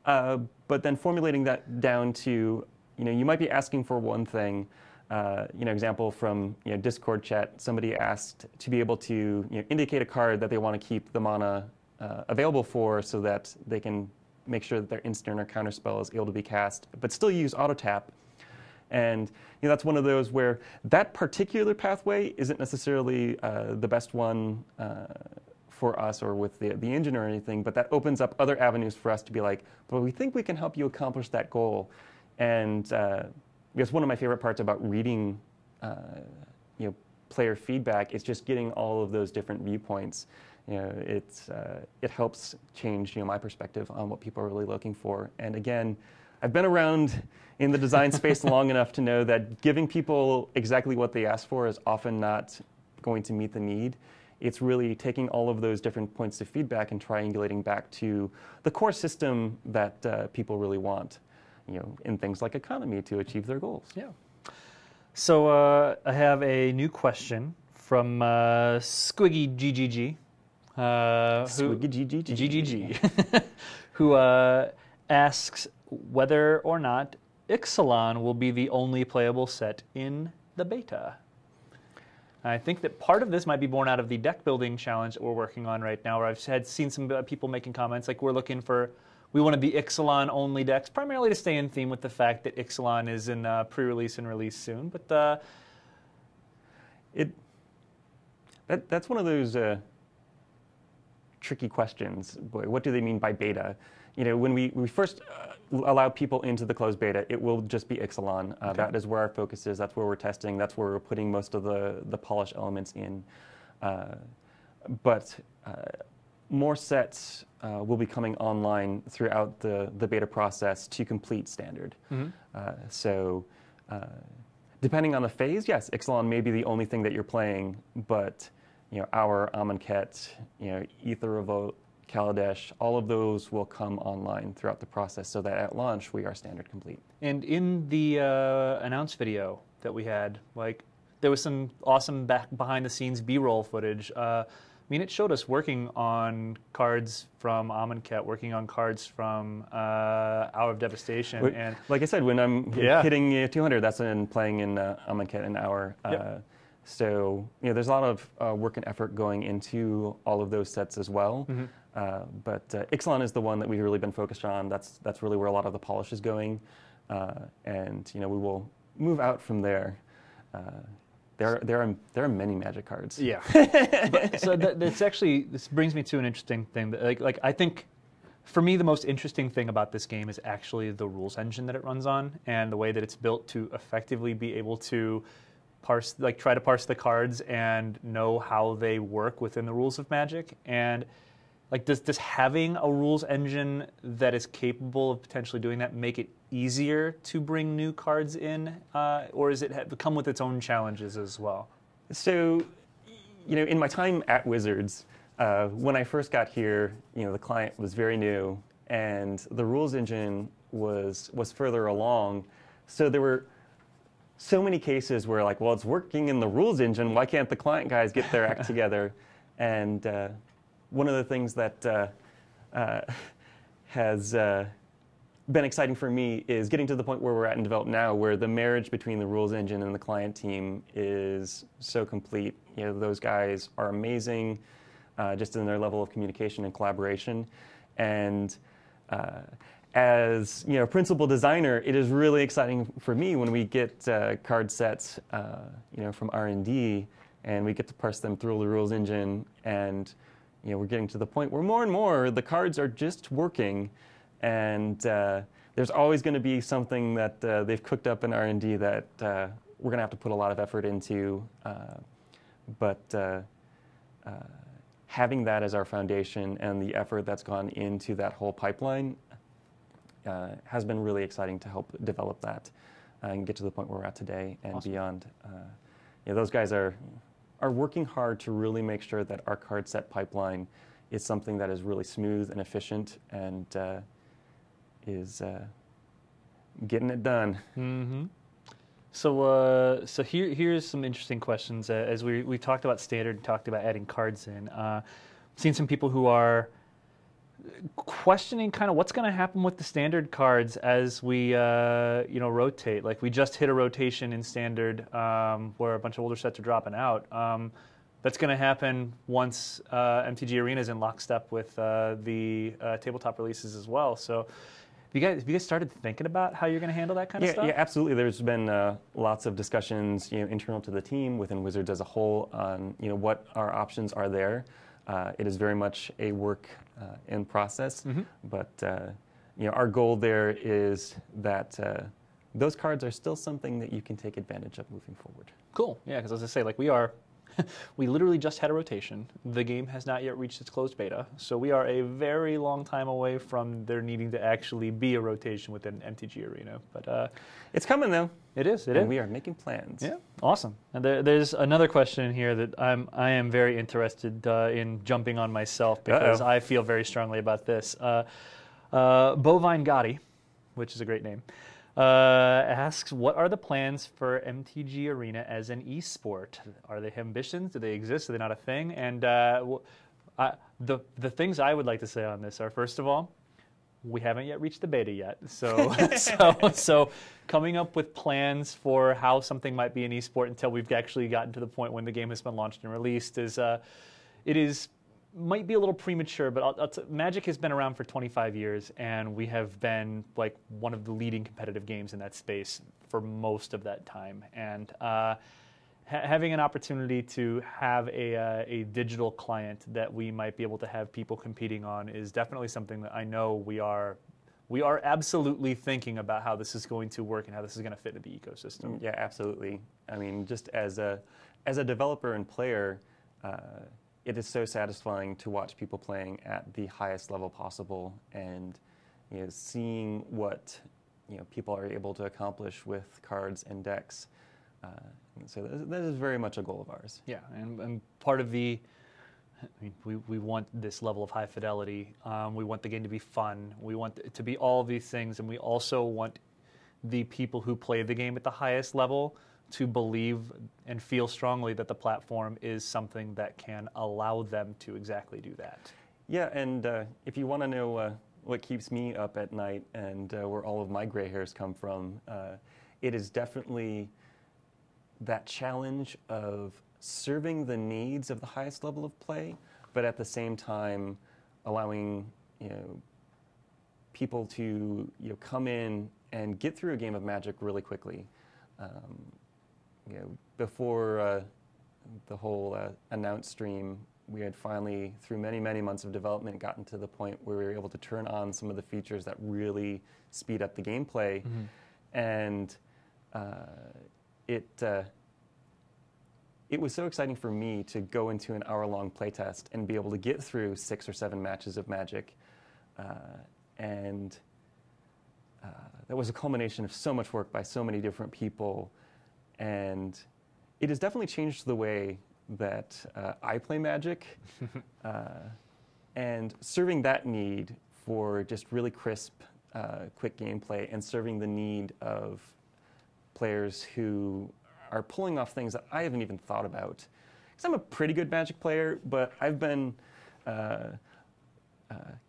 but then formulating that down to you might be asking for one thing. Example from Discord chat, somebody asked to be able to indicate a card that they want to keep the mana available for, so that they can make sure that their instant or counter spell is able to be cast, but still use auto tap. And that's one of those where that particular pathway isn't necessarily the best one for us or with the engine or anything, but that opens up other avenues for us to be like, but we think we can help you accomplish that goal. And because one of my favorite parts about reading player feedback is just getting all of those different viewpoints. It helps change my perspective on what people are really looking for. And again, I've been around in the design space long enough to know that giving people exactly what they ask for is often not going to meet the need. It's really taking all of those different points of feedback and triangulating back to the core system that people really want, in things like economy to achieve their goals. Yeah. So I have a new question from Squiggy GGG. Who asks whether or not Ixalan will be the only playable set in the beta. I think that part of this might be born out of the deck building challenge that we're working on right now, where I've seen some people making comments like we want to be Ixalan only decks, primarily to stay in theme with the fact that Ixalan is in pre-release and release soon. But that's one of those tricky questions. Boy, what do they mean by beta? When we first allow people into the closed beta, it will just be Ixalan. Okay. That is where our focus is. That's where we're testing. That's where we're putting most of the polish elements in. But more sets will be coming online throughout the beta process to complete standard. So depending on the phase, yes, Ixalan may be the only thing that you're playing, but our Amonkhet, Ether Revolt, Kaladesh, all of those will come online throughout the process so that at launch we are standard complete. And in the announce video that we had, there was some awesome behind the scenes B-roll footage. It showed us working on cards from Amonkhet, working on cards from Hour of Devastation. And like I said, when I'm hitting 200, that's when I'm playing in Amonkhet and Hour. So there's a lot of work and effort going into all of those sets as well. But Ixalan is the one that we've really been focused on. That's really where a lot of the polish is going. And we will move out from there. There are many Magic cards. Yeah. So this brings me to an interesting thing. That, I think For me, the most interesting thing about this game is actually the rules engine that it runs on and the way that it's built to effectively be able to parse, like try to parse the cards and know how they work within the rules of Magic. And like, does having a rules engine that is capable of potentially doing that make it easier to bring new cards in, or does it come with its own challenges as well? So, in my time at Wizards, when I first got here, the client was very new, and the rules engine was further along. So there were so many cases where, like, well, it's working in the rules engine. Why can't the client guys get their act together? And one of the things that has been exciting for me is getting to the point where we're at in development now, where the marriage between the rules engine and the client team is so complete. Those guys are amazing, just in their level of communication and collaboration. And as principal designer, it is really exciting for me when we get card sets, from R&D, and we get to parse them through the rules engine, and we're getting to the point where more and more the cards are just working, and there's always going to be something that they've cooked up in R&D that we're going to have to put a lot of effort into, but having that as our foundation and the effort that's gone into that whole pipeline has been really exciting to help develop that and get to the point where we're at today and awesome. Beyond. Those guys are working hard to really make sure that our card set pipeline is something that is really smooth and efficient and is getting it done. Mm-hmm. So here's some interesting questions. As we talked about standard and talked about adding cards in, seen some people who are questioning kind of what's going to happen with the standard cards as we rotate. Like, we just hit a rotation in standard where a bunch of older sets are dropping out. That's going to happen once MTG Arena is in lockstep with the tabletop releases as well. So have you guys started thinking about how you're going to handle that kind of stuff? Yeah, absolutely. There's been lots of discussions, internal to the team, within Wizards as a whole, on what our options are there. It is very much a work in process, mm-hmm. but our goal there is that those cards are still something that you can take advantage of moving forward. Cool. Yeah, because as I say, like, we literally just had a rotation. The game has not yet reached its closed beta, so we are a very long time away from there needing to actually be a rotation within MTG Arena. But it's coming, though. It is. And we are making plans. Yeah, awesome. And there's another question in here that I am very interested in jumping on myself, because I feel very strongly about this. Bovine Gotti, which is a great name, asks, what are the plans for MTG Arena as an esport? Are they ambitions? Do they exist? Are they not a thing? And the things I would like to say on this are, first of all, we haven't yet reached the beta yet. So coming up with plans for how something might be an esport until we've actually gotten to the point when the game has been launched and released might be a little premature, but Magic has been around for 25 years, and we have been like one of the leading competitive games in that space for most of that time. And having an opportunity to have a digital client that we might be able to have people competing on is definitely something that I know we are absolutely thinking about how this is going to work and how this is going to fit into the ecosystem. Yeah, absolutely. I mean, just as a developer and player, it is so satisfying to watch people playing at the highest level possible, and seeing what people are able to accomplish with cards and decks. So that is very much a goal of ours. Yeah, and part of we want this level of high fidelity. We want the game to be fun. We want it to be all of these things, and we also want the people who play the game at the highest level to believe and feel strongly that the platform is something that can allow them to exactly do that. Yeah, and if you want to know what keeps me up at night and where all of my gray hairs come from, it is definitely that challenge of serving the needs of the highest level of play, but at the same time allowing people to come in and get through a game of Magic really quickly. Before the whole announce stream we had finally, through many, many months of development, gotten to the point where we were able to turn on some of the features that really speed up the gameplay. And it was so exciting for me to go into an hour-long playtest and be able to get through 6 or 7 matches of Magic. And that was a culmination of so much work by so many different people. And it has definitely changed the way that I play Magic. And serving that need for just really crisp, quick gameplay, and serving the need of players who are pulling off things that I haven't even thought about. Because I'm a pretty good Magic player, but I've been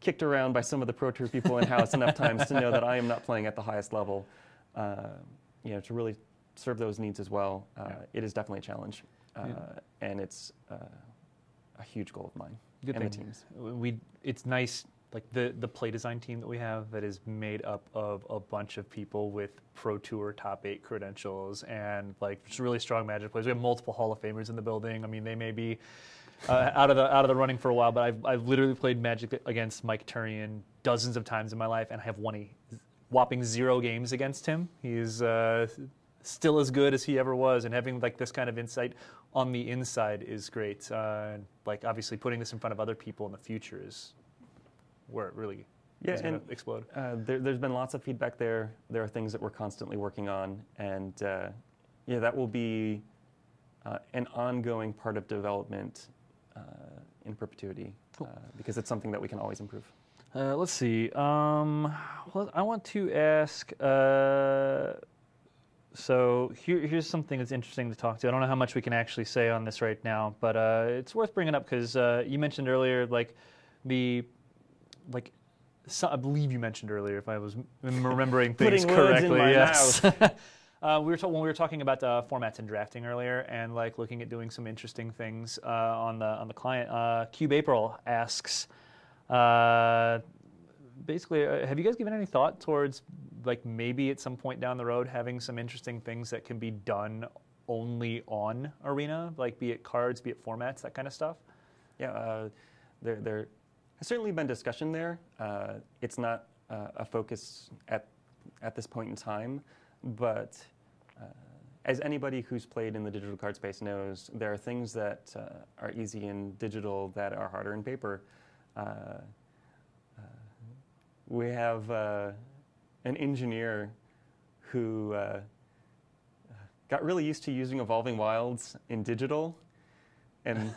kicked around by some of the Pro Tour people in-house enough times to know that I am not playing at the highest level. You know, to really serve those needs as well, it is definitely a challenge. And it's a huge goal of mine Good and thing. the teams. It's nice, like the play design team that we have that is made up of a bunch of people with Pro Tour top 8 credentials and like just really strong Magic players. We have multiple Hall of Famers in the building. I mean, they may be out of the running for a while, but I've literally played Magic against Mike Turian dozens of times in my life, and I have won a whopping 0 games against him. He's still as good as he ever was, and having like this kind of insight on the inside is great. Like obviously putting this in front of other people in the future is where it really is going to explode. There's been lots of feedback there. There are things that we're constantly working on, and yeah, that will be an ongoing part of development in perpetuity, Cool. because it's something that we can always improve. Let's see. Well, I want to ask. So here's something that's interesting to talk to. I don't know how much we can actually say on this right now, but it's worth bringing up because you mentioned earlier, I believe you mentioned earlier, if I was remembering things Putting words correctly. in my Yes. mouth. When we were talking about formats and drafting earlier, and like looking at doing some interesting things on the client. Cube April asks, basically, have you guys given any thought towards like maybe at some point down the road having some interesting things that can be done only on Arena, like be it cards, be it formats, that kind of stuff? Yeah, there has certainly been discussion there. It's not a focus at this point in time, but as anybody who's played in the digital card space knows, there are things that are easy in digital that are harder in paper. We have an engineer who got really used to using Evolving Wilds in digital, and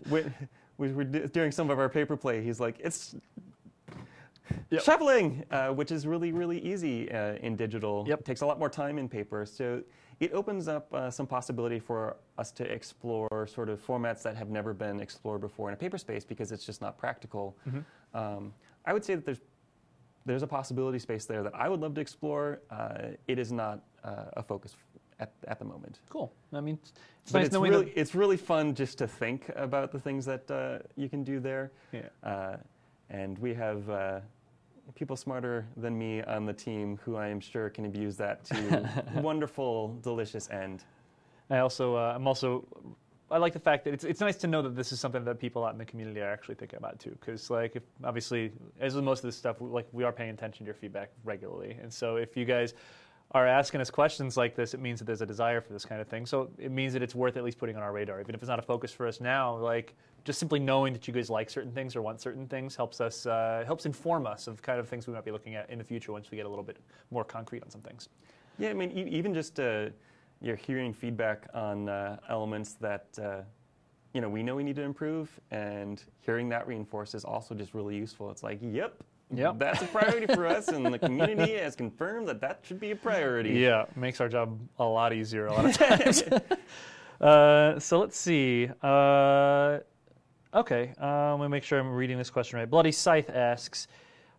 when we were doing some of our paper play, he's like, it's shuffling, which is really, really easy in digital. It takes a lot more time in paper, so it opens up some possibility for us to explore sort of formats that have never been explored before in a paper space because it's just not practical. I would say that there's a possibility space there that I would love to explore. It is not a focus at the moment. Cool. I mean, it's but nice knowing that it's really fun just to think about the things that you can do there. Yeah. And we have people smarter than me on the team who I am sure can abuse that to wonderful, delicious end. I like the fact that it's nice to know that this is something that people out in the community are actually thinking about too. Because like, obviously, as with most of this stuff, we are paying attention to your feedback regularly, and so if you guys are asking us questions like this, it means that there's a desire for this kind of thing. So it means that it's worth at least putting on our radar, even if it's not a focus for us now. Like just simply knowing that you guys like certain things or want certain things helps us helps inform us of kind of things we might be looking at in the future once we get a little bit more concrete on some things. Yeah, I mean, even just you're hearing feedback on elements that we know we need to improve, and hearing that reinforced is also just really useful. It's like, yep. That's a priority for us, and the community has confirmed that should be a priority. Yeah, makes our job a lot easier a lot of times. So let's see. Okay, let me make sure I'm reading this question right. Bloody Scythe asks,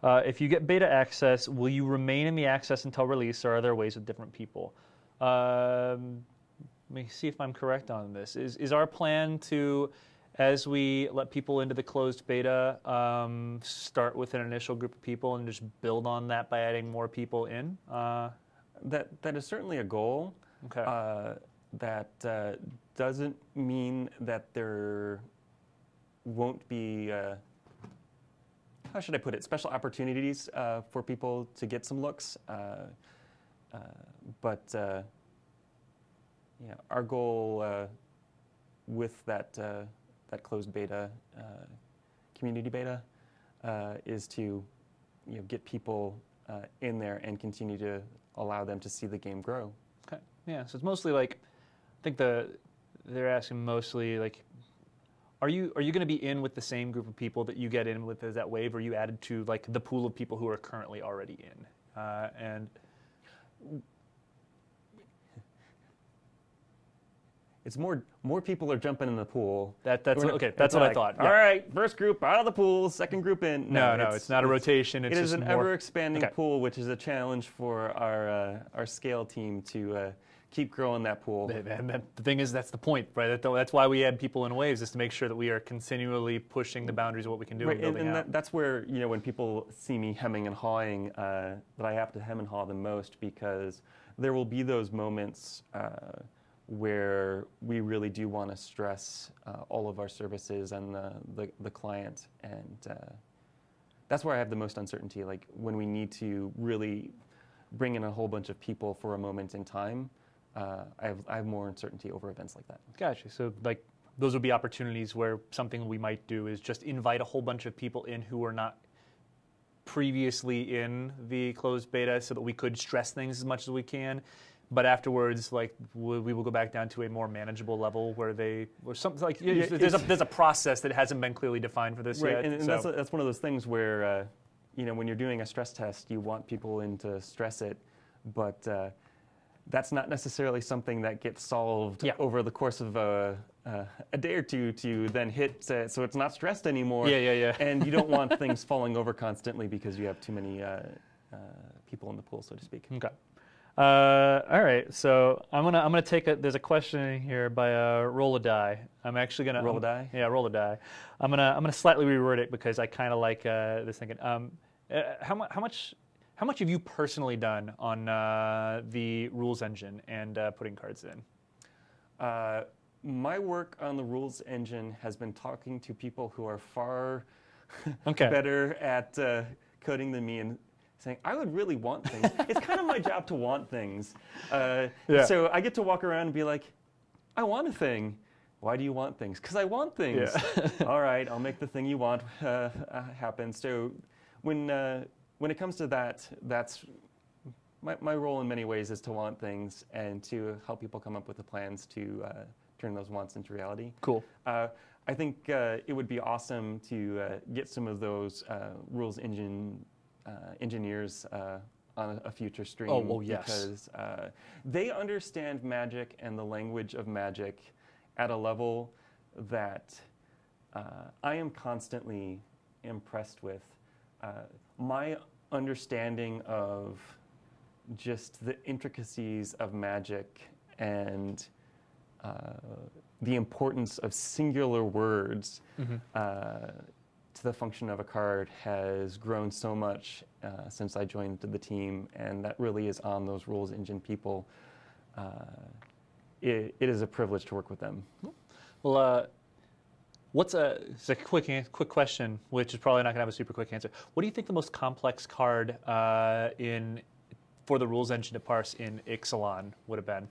if you get beta access, will you remain in the access until release, or are there ways with different people? Let me see if I'm correct on this. Is our plan to, as we let people into the closed beta, start with an initial group of people and just build on that by adding more people in? That is certainly a goal. Okay. that doesn't mean that there won't be, how should I put it, special opportunities for people to get some looks. But yeah, our goal with that closed beta, community beta, is to get people in there and continue to allow them to see the game grow. Okay. Yeah. So it's mostly like, I think they're asking mostly like, are you going to be in with the same group of people that you get in with as that wave, or are you added to like the pool of people who are currently already in? And it's more people are jumping in the pool. That's okay. That's what I thought. All right, first group out of the pool, second group in. No, it's not a rotation. It is an ever-expanding Okay. pool, which is a challenge for our scale team to keep growing that pool. And the thing is, that's the point, right? That's why we add people in waves, is to make sure that we are continually pushing the boundaries of what we can do and building out. That's where, when people see me hemming and hawing, that I have to hem and haw the most, because there will be those moments where we really do want to stress all of our services and the client, and that's where I have the most uncertainty. Like when we need to really bring in a whole bunch of people for a moment in time, I have more uncertainty over events like that. Gotcha. So like those would be opportunities where something we might do is just invite a whole bunch of people in who are not previously in the closed beta, so that we could stress things as much as we can. But afterwards, like we will go back down to a more manageable level where something like there's a process that hasn't been clearly defined for this yet. And that's one of those things where when you're doing a stress test, you want people in to stress it, but that's not necessarily something that gets solved over the course of a day or two to then hit, so it's not stressed anymore. Yeah. And you don't want things falling over constantly because you have too many people in the pool, so to speak. Okay. All right, so I'm gonna take there's a question in here by Roll a Die. I'm actually gonna roll a die. Yeah, roll a die. I'm gonna slightly reword it because I kind of like this thinking. How much have you personally done on the rules engine and putting cards in? My work on the rules engine has been talking to people who are far Okay. better at coding than me, and saying, I would really want things. It's kind of my job to want things. So I get to walk around and be like, I want a thing. Why do you want things? Because I want things. Yeah. All right, I'll make the thing you want happen. So when it comes to that, that's my role in many ways, is to want things and to help people come up with the plans to turn those wants into reality. Cool. I think it would be awesome to get some of those rules engine engineers on a future stream. Oh, yes. Because they understand Magic and the language of Magic at a level that I am constantly impressed with. My understanding of just the intricacies of Magic and the importance of singular words to the function of a card has grown so much since I joined the team, and that really is on those rules engine people. It is a privilege to work with them. Well, it's a quick question, which is probably not going to have a super quick answer. What do you think the most complex card for the rules engine to parse in Ixalan would have been?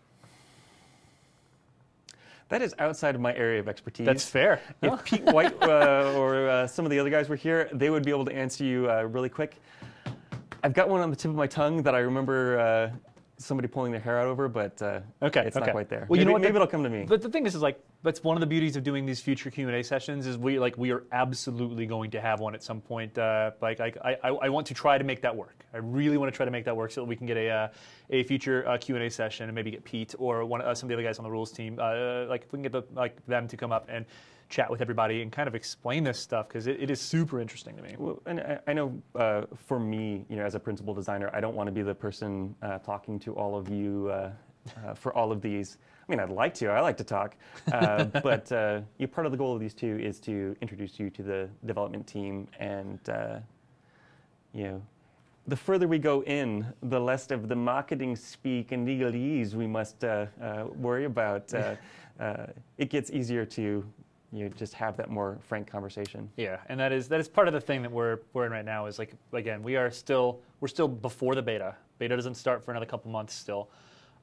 That is outside of my area of expertise. That's fair. If Pete White or some of the other guys were here, they would be able to answer you really quick. I've got one on the tip of my tongue that I remember somebody pulling their hair out over, but it's not quite there. Well, you know what? Maybe it'll come to me. But the thing is like, that's one of the beauties of doing these future Q&A sessions is we are absolutely going to have one at some point. I want to try to make that work. I really want to try to make that work so that we can get a future Q&A session and maybe get Pete or some of the other guys on the rules team. If we can get them to come up and chat with everybody and kind of explain this stuff, because it is super interesting to me. Well, and I know for me, as a principal designer, I don't want to be the person talking to all of you for all of these. I mean, I'd like to. I like to talk. But part of the goal of these two is to introduce you to the development team and, the further we go in, the less of the marketing speak and legalese we must worry about. It gets easier to just have that more frank conversation. Yeah, and that is part of the thing that we're in right now. Is like, again, we're still before the beta. Beta doesn't start for another couple months still,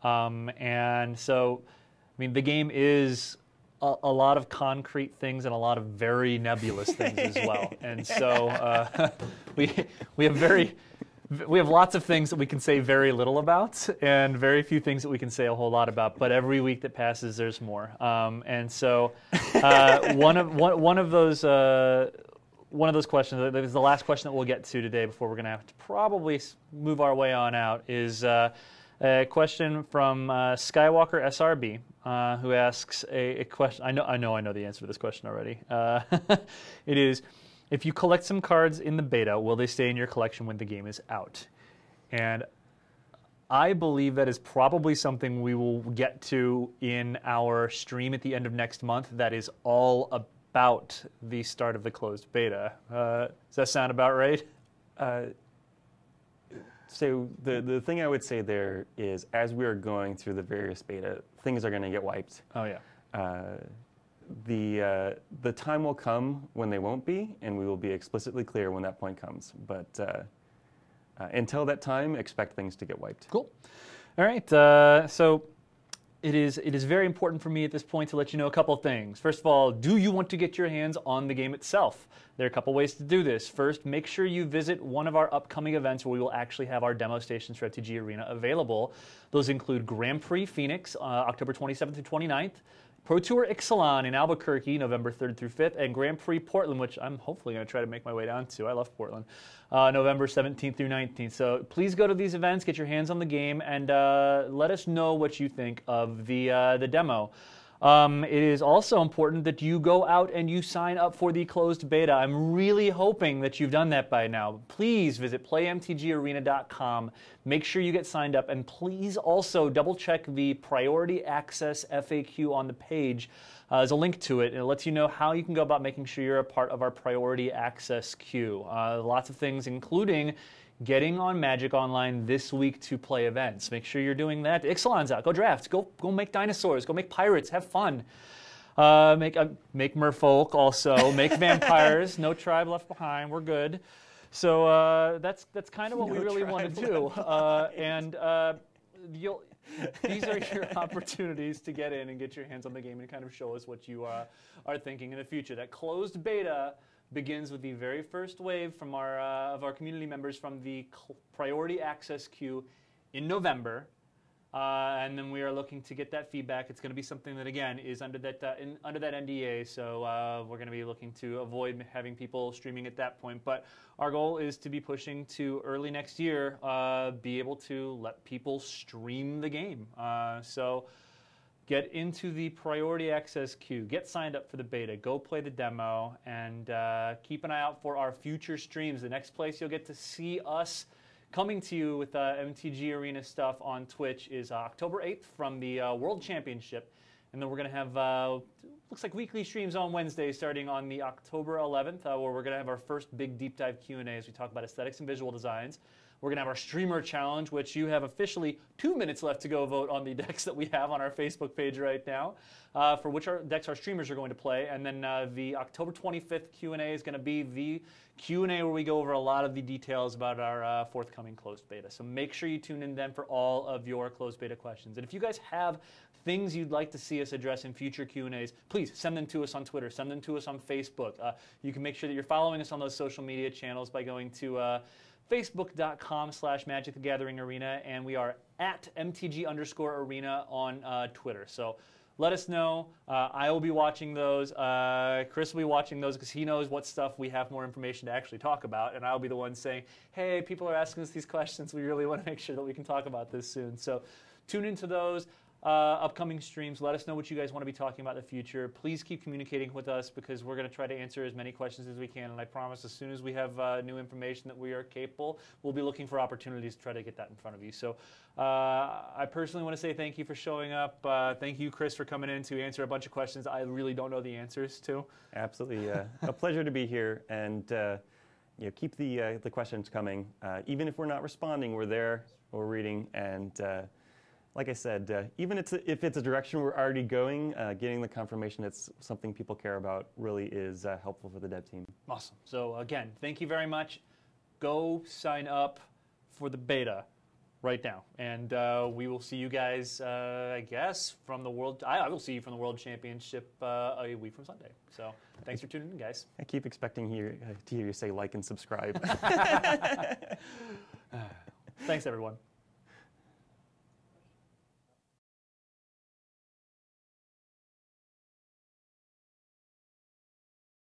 and so I mean the game is a lot of concrete things and a lot of very nebulous things as well. And so we have lots of things that we can say very little about, and very few things that we can say a whole lot about. But every week that passes, there's more. And so one of those questions, that is the last question that we'll get to today before we're going to have to probably move our way on out, is a question from Skywalker SRB, who asks a question. I know the answer to this question already. It is, if you collect some cards in the beta, will they stay in your collection when the game is out? And I believe that is probably something we will get to in our stream at the end of next month. That is all about the start of the closed beta. Does that sound about right? So the thing I would say there is, as we are going through the various beta, things are going to get wiped. Oh yeah. The time will come when they won't be, and we will be explicitly clear when that point comes. But until that time, expect things to get wiped. Cool. All right. So it is very important for me at this point to let you know a couple of things. First of all, do you want to get your hands on the game itself? There are a couple ways to do this. First, make sure you visit one of our upcoming events where we will actually have our demo stations for MTG Arena available. Those include Grand Prix Phoenix, October 27th through 29th, Pro Tour Ixalan in Albuquerque, November 3rd through 5th, and Grand Prix Portland, which I'm hopefully going to try to make my way down to. I love Portland. November 17th through 19th. So please go to these events, get your hands on the game, and let us know what you think of the demo. It is also important that you go out and you sign up for the closed beta. I'm really hoping that you've done that by now. Please visit playmtgarena.com. Make sure you get signed up, and please also double check the priority access FAQ on the page. There's a link to it, and it lets you know how you can go about making sure you're a part of our priority access queue. Lots of things, including getting on Magic Online this week to play events. Make sure you're doing that. Ixalan's out. Go draft. Go make dinosaurs. Go make pirates. Have fun. Make merfolk also. Make vampires. No tribe left behind. We're good. So that's kind of what we really want to do. These are your opportunities to get in and get your hands on the game and kind of show us what you are thinking in the future. That closed beta begins with the very first wave from of our community members from the priority access queue in November, and then we are looking to get that feedback. It's going to be something that, again, is under that NDA, so we're going to be looking to avoid having people streaming at that point. But our goal is to be pushing to early next year, be able to let people stream the game. So get into the priority access queue, get signed up for the beta, go play the demo, and keep an eye out for our future streams. The next place you'll get to see us coming to you with MTG Arena stuff on Twitch is October 8th from the World Championship. And then we're going to have, looks like weekly streams on Wednesday starting on the October 11th, where we're going to have our first big deep dive Q&A as we talk about aesthetics and visual designs. We're going to have our Streamer Challenge, which you have officially 2 minutes left to go vote on the decks that we have on our Facebook page right now, for which decks our streamers are going to play. And then the October 25th Q&A is going to be the Q&A where we go over a lot of the details about our forthcoming closed beta. So make sure you tune in then for all of your closed beta questions. And if you guys have things you'd like to see us address in future Q&As, please send them to us on Twitter, send them to us on Facebook. You can make sure that you're following us on those social media channels by going to Facebook.com/Magic the Gathering Arena, and we are at MTG_Arena on Twitter. So let us know. I will be watching those. Chris will be watching those because he knows what stuff we have more information to actually talk about, and I'll be the one saying, hey, people are asking us these questions. We really want to make sure that we can talk about this soon. So tune into those upcoming streams. Let us know what you guys want to be talking about in the future. Please keep communicating with us because we're going to try to answer as many questions as we can. And I promise as soon as we have new information that we are capable, we'll be looking for opportunities to try to get that in front of you. So I personally want to say thank you for showing up. Thank you, Chris, for coming in to answer a bunch of questions I really don't know the answers to. Absolutely. A pleasure to be here. And keep the questions coming. Even if we're not responding, we're there, we're reading, and like I said, even if it's a direction we're already going, getting the confirmation it's something people care about really is helpful for the dev team. Awesome. So again, thank you very much. Go sign up for the beta right now, and we will see you guys, I guess, from the World. I will see you from the World Championship a week from Sunday. So thanks for tuning in, guys. I keep expecting to hear you say like and subscribe. Thanks, everyone.